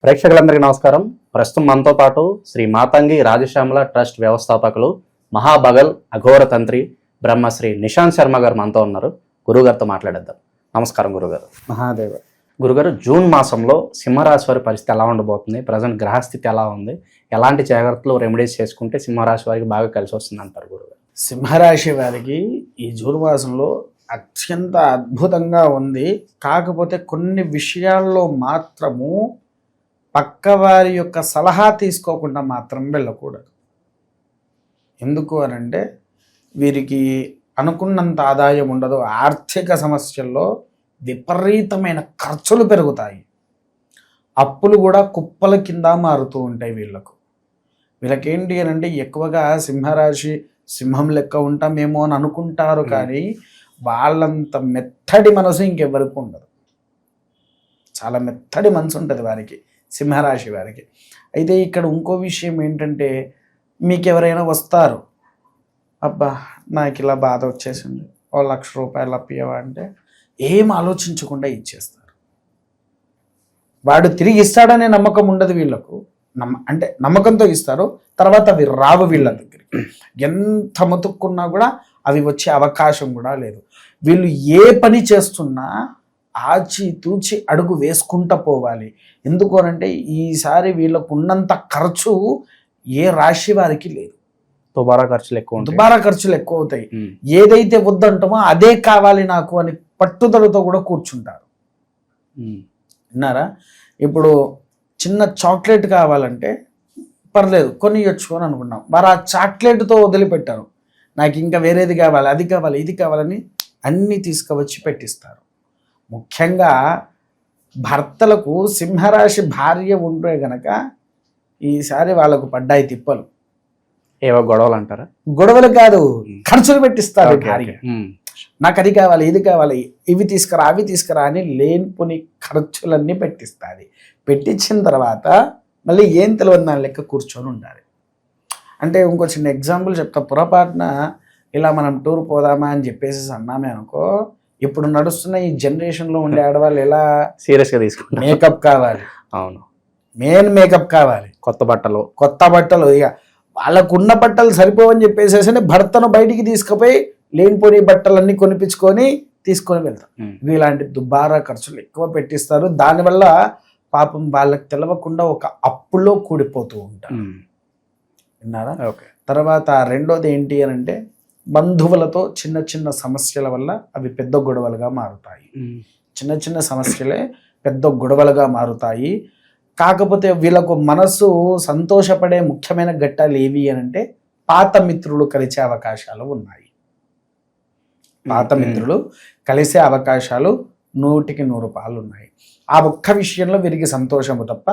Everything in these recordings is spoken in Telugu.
ప్రేక్షకులందరికీ నమస్కారం. ప్రస్తుతం మనతో పాటు శ్రీ మాతంగి రాజశ్యామల ట్రస్ట్ వ్యవస్థాపకులు మహాబగల్ అఘోర తంత్రి బ్రహ్మశ్రీ నిశాంత్ శర్మ గారు మనతో ఉన్నారు. గురుగారితో మాట్లాడేద్దాం. నమస్కారం గురుగారు. మహాదేవ. గురుగారు, జూన్ మాసంలో సింహరాశి వారి పరిస్థితి ఎలా ఉండబోతుంది? ప్రజెంట్ గ్రహస్థితి ఎలా ఉంది? ఎలాంటి జాగ్రత్తలు రెమెడీస్ చేసుకుంటే సింహరాశి వారికి బాగా కలిసి వస్తుంది అంటారు గురుగారు? సింహరాశి వారికి ఈ జూన్ మాసంలో అత్యంత అద్భుతంగా ఉంది. కాకపోతే కొన్ని విషయాల్లో మాత్రము పక్కవారి యొక్క సలహా తీసుకోకుండా మాత్రం వెళ్ళకూడదు. ఎందుకు అనంటే వీరికి అనుకున్నంత ఆదాయం ఉండదు. ఆర్థిక సమస్యల్లో విపరీతమైన ఖర్చులు పెరుగుతాయి. అప్పులు కూడా కుప్పల కింద మారుతూ ఉంటాయి. వీళ్ళకేంటి అని అంటే ఎక్కువగా సింహరాశి సింహం లెక్క ఉంటామేమో అని అనుకుంటారు, కానీ వాళ్ళంత మెత్తడి మనసు ఇంకెవరికి ఉండదు. చాలా మెత్తడి మనసు ఉంటుంది వారికి, సింహరాశి వారికి. అయితే ఇక్కడ ఇంకో విషయం ఏంటంటే, మీకు ఎవరైనా వస్తారు, అబ్బా నాకు ఇలా బాధ వచ్చేసింది, 1,00,000 రూపాయలు అప్పియవా అంటే ఏం ఆలోచించకుండా ఇచ్చేస్తారు. వాడు తిరిగి ఇస్తాడనే నమ్మకం ఉండదు వీళ్ళకు. అంటే నమ్మకంతో ఇస్తారు, తర్వాత అవి రావు వీళ్ళ దగ్గరికి. ఎంత ముతుక్కున్నా కూడా అవి వచ్చే అవకాశం కూడా లేదు. వీళ్ళు ఏ పని చేస్తున్నా ఆచి తూచి అడుగు వేసుకుంటూ పోవాలి. ఎందుకు అనంటే ఈసారి వీళ్ళకు ఉన్నంత ఖర్చు ఏ రాశి వారికి లేదు. దుబారా ఖర్చులు ఎక్కువ అవుతాయి. ఏదైతే వద్దంటామో అదే కావాలి నాకు అని పట్టుదలతో కూడా కూర్చుంటారు. విన్నారా? ఇప్పుడు చిన్న చాక్లెట్ కావాలంటే పర్లేదు కొనియొచ్చు అని అనుకున్నాం, మరి ఆ చాక్లెట్తో వదిలిపెట్టారు. నాకు ఇంకా వేరేది కావాలి, అది కావాలి, ఇది కావాలని అన్నీ తీసుకువచ్చి పెట్టిస్తారు. ముఖ్యంగా భర్తలకు సింహరాశి భార్య ఉంటే గనక ఈసారి వాళ్ళకు పడ్డాయి తిప్పలు. ఏవో గొడవలు అంటారా? గొడవలు కాదు, ఖర్చులు పెట్టిస్తారు భార్య. నాకు అది కావాలి, ఇది కావాలి, ఇవి తీసుకురా, అవి తీసుకురా అని లేనిపోని ఖర్చులన్నీ పెట్టిస్తుంది. పెట్టించిన తర్వాత మళ్ళీ ఏం తెలియదు దాని లెక్క కూర్చొని ఉండాలి. అంటే ఇంకో చిన్న ఎగ్జాంపుల్ చెప్తా. పొరపాటున ఇలా మనం టూర్ పోదామా అని చెప్పేసి అన్నామే అనుకో, ఇప్పుడు నడుస్తున్న ఈ జనరేషన్లో ఉండే ఆడవాళ్ళు ఎలా సీరియస్గా తీసుకుంటారు. మేకప్ కావాలి. అవును, మెయిన్ మేకప్ కావాలి, కొత్త బట్టలు. ఇక వాళ్ళకున్న బట్టలు సరిపోవని చెప్పేసేసి భర్తను బయటికి తీసుకుపోయి లేనిపోని బట్టలన్నీ కొనిపించుకొని తీసుకొని వెళ్తారు. ఇలాంటి దుబారా ఖర్చులు ఎక్కువ పెట్టిస్తారు. దానివల్ల పాపం వాళ్ళకి తెలవకుండా ఒక అప్పులో కూడిపోతూ ఉంటారు. విన్నారా? తర్వాత రెండోది ఏంటి అని అంటే, బంధువులతో చిన్న చిన్న సమస్యల వల్ల అవి పెద్ద గొడవలుగా మారుతాయి. చిన్న చిన్న సమస్యలే పెద్ద గొడవలుగా మారుతాయి. కాకపోతే వీళ్ళకు మనసు సంతోషపడే ముఖ్యమైన ఘట్టాలు ఏవి అని అంటే, పాత మిత్రులు కలిసే అవకాశాలు ఉన్నాయి. పాత మిత్రులు కలిసే అవకాశాలు 100కి 100 ఉన్నాయి. ఆ ఒక్క విషయంలో వీరికి సంతోషము తప్ప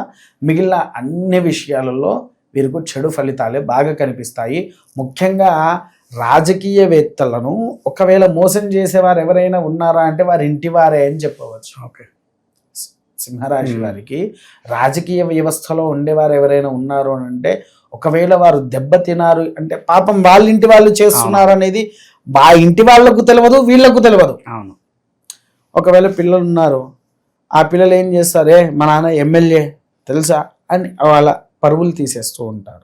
మిగిలిన అన్ని విషయాలలో వీరికి చెడు ఫలితాలే బాగా కనిపిస్తాయి. ముఖ్యంగా రాజకీయవేత్తలను ఒకవేళ మోసం చేసేవారు ఎవరైనా ఉన్నారా అంటే వారి ఇంటి వారే అని చెప్పవచ్చు. సింహరాశి వారికి రాజకీయ వ్యవస్థలో ఉండేవారు ఎవరైనా ఉన్నారు అని అంటే, ఒకవేళ వారు దెబ్బతిన్నారు అంటే పాపం వాళ్ళ ఇంటి వాళ్ళు చేస్తున్నారు అనేది ఆ ఇంటి వాళ్ళకు తెలియదు, వీళ్ళకు తెలియదు. అవును. ఒకవేళ పిల్లలు ఉన్నారు, ఆ పిల్లలు ఏం చేస్తారే, మా నాన్న ఎమ్మెల్యే తెలుసా అని వాళ్ళ పరువులు తీసేస్తూ ఉంటారు.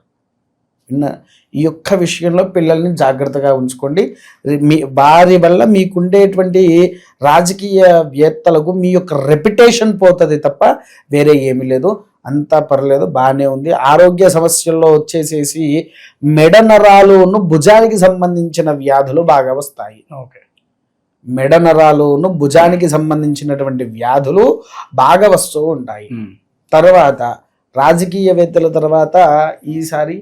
ఈ యొక్క విషయంలో పిల్లల్ని జాగ్రత్తగా ఉంచుకోండి. వారి వల్ల మీకుండేటువంటి రాజకీయవేత్తలకు మీ యొక్క రెప్యుటేషన్ పోతుంది తప్ప వేరే ఏమీ లేదు. అంతా పర్లేదు, బాగానే ఉంది. ఆరోగ్య సమస్యల్లో వచ్చేసేసి మెడ నరాలును భుజానికి సంబంధించిన వ్యాధులు బాగా వస్తాయి. మెడ నరాలును భుజానికి సంబంధించినటువంటి వ్యాధులు బాగా వస్తూ ఉంటాయి. తర్వాత రాజకీయవేత్తల తర్వాత ఈసారి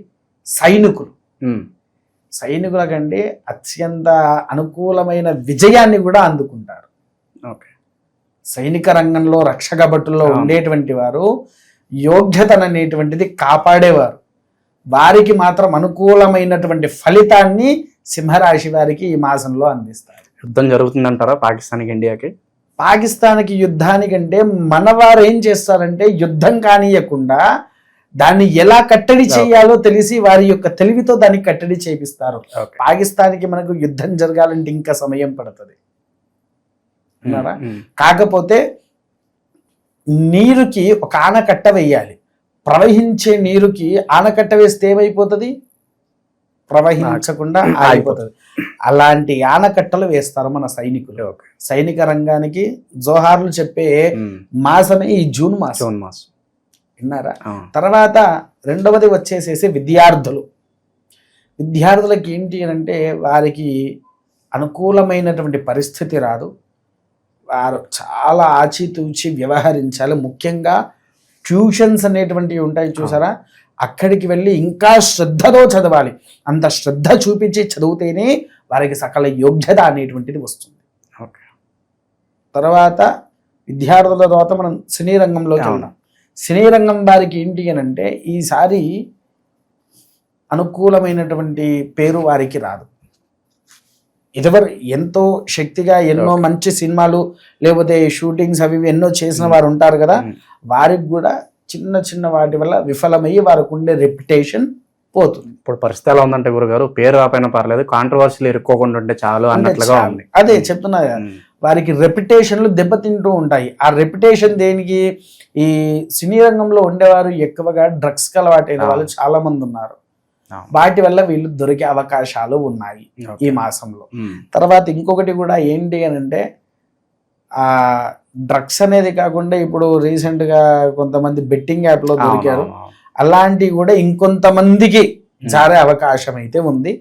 సైనికుల కంటే అత్యంత అనుకూలమైన విజయాన్ని కూడా అందుకుంటారు. సైనిక రంగంలో రక్షక భటుల్లో ఉండేటువంటి వారు యోగ్యతననేటువంటిది కాపాడేవారు. వారికి మాత్రం అనుకూలమైనటువంటి ఫలితాన్ని సింహరాశి వారికి ఈ మాసంలో అందిస్తారు. యుద్ధం జరుగుతుందంటారా పాకిస్తాన్కి యుద్ధానికంటే మనవారు ఏం చేస్తారంటే, యుద్ధం కానియకుండా దాన్ని ఎలా కట్టడి చేయాలో తెలిసి వారి యొక్క తెలివితో దాన్ని కట్టడి చేపిస్తారు. పాకిస్తాన్కి మనకు యుద్ధం జరగాలంటే ఇంకా సమయం పడుతుంది. కాకపోతే నీరుకి ఒక ఆనకట్ట వేయాలి. ప్రవహించే నీరుకి ఆనకట్ట వేస్తే ఏమైపోతుంది? ప్రవహించకుండా ఆగిపోతుంది. అలాంటి ఆనకట్టలు వేస్తారు మన సైనికులు. సైనిక రంగానికి జోహార్లు చెప్పే మాసమే ఈ జూన్ మాసం. విన్నారా? తర్వాత రెండవది వచ్చేసేసి విద్యార్థులకి ఏంటి అంటే వారికి అనుకూలమైనటువంటి పరిస్థితి రాదు. వారు చాలా ఆచితూచి వ్యవహరించాలి. ముఖ్యంగా ట్యూషన్స్ అనేటువంటివి ఉంటాయి చూసారా, అక్కడికి వెళ్ళి ఇంకా శ్రద్ధతో చదవాలి. అంత శ్రద్ధ చూపించి చదివితేనే వారికి సకల యోగ్యత అనేటువంటిది వస్తుంది. తర్వాత విద్యార్థుల తర్వాత మనం సినీ రంగంలోకి ఉన్నాం. సినీ రంగం వారికి ఏంటి అని అంటే ఈసారి అనుకూలమైనటువంటి పేరు వారికి రాదు. ఇదివరకు ఎంతో శక్తిగా ఎన్నో మంచి సినిమాలు లేకపోతే షూటింగ్స్ అవి ఎన్నో చేసిన వారు ఉంటారు కదా, వారికి కూడా చిన్న చిన్న వాటి వల్ల విఫలమయ్యి వారికి ఉండే రెప్యుటేషన్ పోతుంది. ఇప్పుడు పరిస్థితి ఎలా ఉందంటే గురుగారు, పేరు రాపోయినా పర్లేదు, కాంట్రవర్సీలు ఇరుక్కోకుండా ఉంటే చాలు అన్నట్లుగా ఉంది. అదే చెప్తున్నా, వారికి రెప్యుటేషన్లు దెబ్బతింటూ ఉంటాయి. ఆ రెప్యుటేషన్ దేనికి? ఈ సినీ రంగంలో ఉండేవారు ఎక్కువగా డ్రగ్స్ కి అలవాటైన వాళ్ళు చాలా మంది ఉన్నారు. వాటి వల్ల వీళ్ళు దొరికే అవకాశాలు ఉన్నాయి ఈ మాసంలో. తర్వాత ఇంకొకటి కూడా ఏంటి అని అంటే ఆ డ్రగ్స్ అనేది కాకుండా ఇప్పుడు రీసెంట్ గా కొంతమంది బెట్టింగ్ యాప్ లో దొరికారు. అలాంటివి కూడా ఇంకొంతమందికి జారే అవకాశం అయితే ఉంది.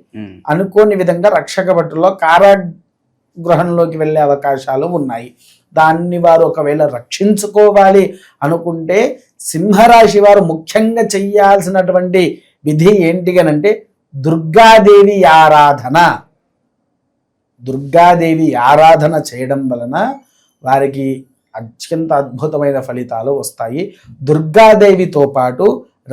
అనుకోని విధంగా రక్షక భటుల్లో కారాగృహంలోకి వెళ్ళే అవకాశాలు ఉన్నాయి. దాన్ని వారు ఒకవేళ రక్షించుకోవాలి అనుకుంటే సింహరాశి వారు ముఖ్యంగా చెయ్యాల్సినటువంటి విధి ఏంటి అనంటే దుర్గాదేవి ఆరాధన చేయడం వలన వారికి అత్యంత అద్భుతమైన ఫలితాలు వస్తాయి. దుర్గాదేవితో పాటు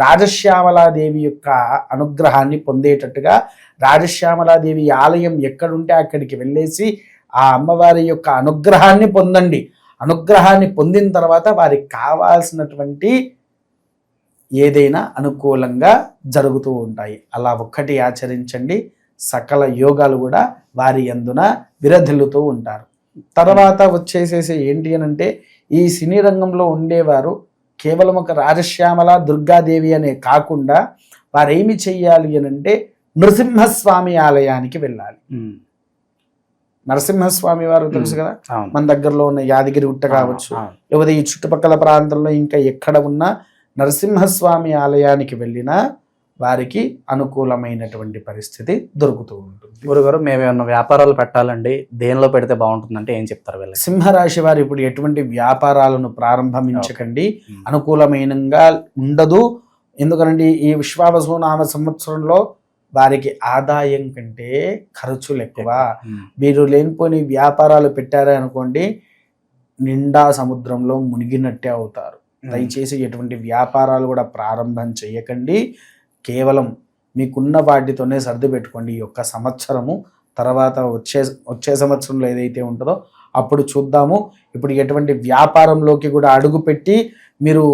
రాజశ్యామలాదేవి యొక్క అనుగ్రహాన్ని పొందేటట్టుగా రాజశ్యామలాదేవి ఆలయం ఎక్కడుంటే అక్కడికి వెళ్ళేసి ఆ అమ్మవారి యొక్క అనుగ్రహాన్ని పొందండి. అనుగ్రహాన్ని పొందిన తర్వాత వారికి కావాల్సినటువంటి ఏదైనా అనుకూలంగా జరుగుతూ ఉంటాయి. అలా ఒక్కటి ఆచరించండి, సకల యోగాలు కూడా వారి యందున విరధిల్లుతూ ఉంటారు. తర్వాత వచ్చేసేసి ఏంటి అని అంటే ఈ సినీ రంగంలో ఉండేవారు కేవలం ఒక రాజశ్యామల దుర్గాదేవి అనే కాకుండా వారు ఏమి చెయ్యాలి అని అంటే నృసింహస్వామి ఆలయానికి వెళ్ళాలి. నరసింహస్వామి వారు తెలుసు కదా, మన దగ్గరలో ఉన్న యాదగిరి గుట్ట కావచ్చు, లేకపోతే ఈ చుట్టుపక్కల ప్రాంతంలో ఇంకా ఎక్కడ ఉన్నా నరసింహస్వామి ఆలయానికి వెళ్ళినా వారికి అనుకూలమైనటువంటి పరిస్థితి దొరుకుతూ ఉంటుంది. గురుగారు, మేము ఏమన్నా వ్యాపారాలు పెట్టాలండి, దేనిలో పెడితే బాగుంటుందంటే ఏం చెప్తారు వీళ్ళకి? సింహరాశి వారు ఇప్పుడు ఎటువంటి వ్యాపారాలను ప్రారంభించకండి, అనుకూలమైనగా ఉండదు. ఎందుకంటే ఈ విశ్వావసునామ సంవత్సరంలో వారికి ఆదాయం కంటే ఖర్చులు ఎక్కువ. మీరు లేనిపోని వ్యాపారాలు పెట్టారే అనుకోండి, నిండా సముద్రంలో మునిగినట్టే అవుతారు. దయచేసి ఎటువంటి వ్యాపారాలు కూడా ప్రారంభం చేయకండి. కేవలం మీకున్న వాటితోనే సర్ది పెట్టుకోండి ఈ యొక్క సంవత్సరము. తర్వాత వచ్చే సంవత్సరంలో ఏదైతే ఉంటుందో అప్పుడు చూద్దాము. ఇప్పుడు ఎటువంటి వ్యాపారంలోకి కూడా అడుగుపెట్టి మీరు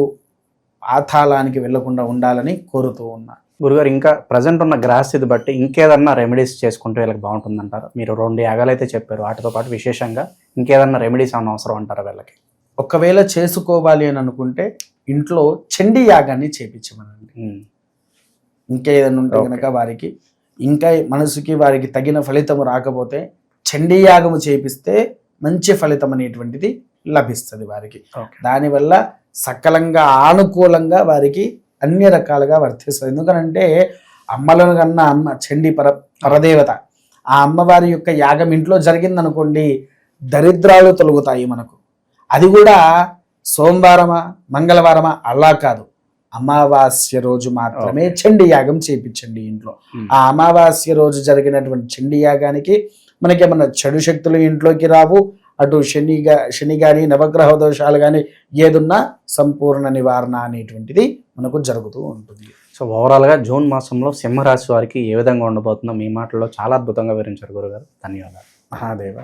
ఆతాళానికి వెళ్లకుండా ఉండాలని కోరుతూ ఉన్నా. గురుగారు, ఇంకా ప్రజెంట్ ఉన్న గ్రహస్థితి బట్టి ఇంకేదన్నా రెమెడీస్ చేసుకుంటే వీళ్ళకి బాగుంటుందంటారు? మీరు 2 యాగాలు అయితే చెప్పారు, వాటితో పాటు విశేషంగా ఇంకేదన్నా రెమెడీస్ అన్న అవసరం అంటారా వీళ్ళకి? ఒకవేళ చేసుకోవాలి అని అనుకుంటే ఇంట్లో చండీ యాగాన్ని చేపించమనండి. ఇంకా ఏదైనా ఉంటే కనుక వారికి ఇంకా మనసుకి వారికి తగిన ఫలితం రాకపోతే చండీ యాగము చేపిస్తే మంచి ఫలితం అనేటువంటిది లభిస్తుంది వారికి. దానివల్ల సకలంగా అనుకూలంగా వారికి అన్ని రకాలుగా వర్తిస్తుంది. ఎందుకనంటే అమ్మలను కన్నా అమ్మ చండీ పరదేవత. ఆ అమ్మవారి యొక్క యాగం ఇంట్లో జరిగిందనుకోండి, దరిద్రాలు తొలగుతాయి మనకు. అది కూడా సోమవారమా మంగళవారమా అలా కాదు, అమావాస్య రోజు మాత్రమే చండీ యాగం చేపించండి ఇంట్లో. ఆ అమావాస్య రోజు జరిగినటువంటి చండీ యాగానికి మనకేమన్నా చెడు శక్తులు ఇంట్లోకి రావు. అటు శని కానీ నవగ్రహ దోషాలు కానీ ఏదున్నా సంపూర్ణ నివారణ అనేటువంటిది మనకు జరుగుతూ ఉంటుంది. సో ఓవరాల్గా జూన్ మాసంలో సింహరాశి వారికి ఏ విధంగా ఉండబోతుందో మీ మాటల్లో చాలా అద్భుతంగా వివరించారు గురుగారు. ధన్యవాదాలు. మహాదేవ.